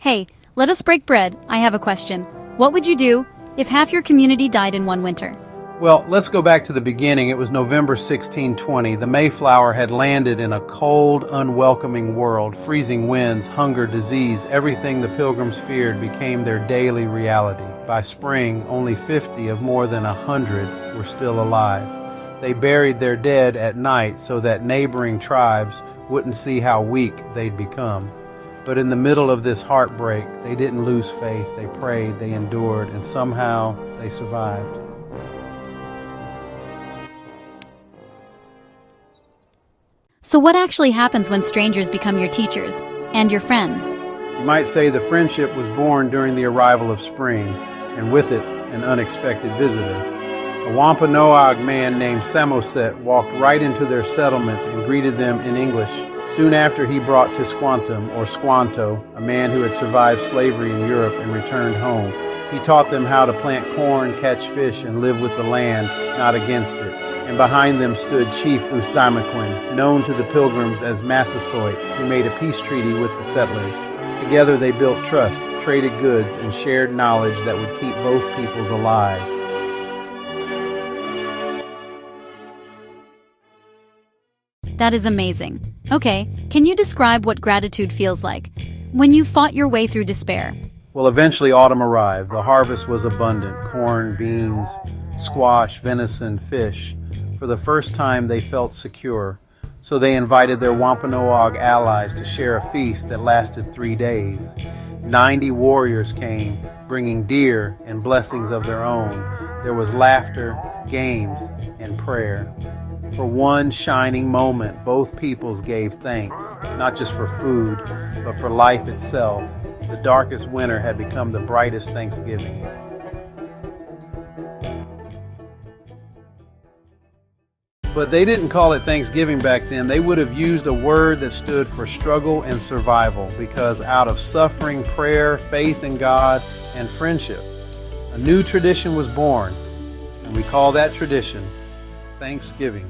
Hey, let us break bread. I have a question. What would you do if half your community died in one winter? Well, let's go back to the beginning. It was November 1620. The Mayflower had landed in a cold, unwelcoming world. Freezing winds, hunger, disease, everything the Pilgrims feared became their daily reality. By spring, only 50 of more than 100 were still alive. They buried their dead at night so that neighboring tribes wouldn't see how weak they'd become. But in the middle of this heartbreak, they didn't lose faith. They prayed, they endured, and somehow they survived. So what actually happens when strangers become your teachers and your friends? You might say the friendship was born during the arrival of spring, and with it, an unexpected visitor. A Wampanoag man named Samoset walked right into their settlement and greeted them in English. Soon after, he brought Tisquantum, or Squanto, a man who had survived slavery in Europe and returned home. He taught them how to plant corn, catch fish, and live with the land, not against it. And behind them stood Chief Usamaquin, known to the Pilgrims as Massasoit, who made a peace treaty with the settlers. Together they built trust, traded goods, and shared knowledge that would keep both peoples alive. That is amazing. Okay, can you describe what gratitude feels like when you fought your way through despair? Well, eventually autumn arrived. The harvest was abundant: corn, beans, squash, venison, fish. For the first time, they felt secure. So they invited their Wampanoag allies to share a feast that lasted 3 days. 90 warriors came, bringing deer and blessings of their own. There was laughter, games, and prayer. For one shining moment, both peoples gave thanks, not just for food, but for life itself. The darkest winter had become the brightest Thanksgiving. But they didn't call it Thanksgiving back then. They would have used a word that stood for struggle and survival, because out of suffering, prayer, faith in God, and friendship, a new tradition was born, and we call that tradition Thanksgiving.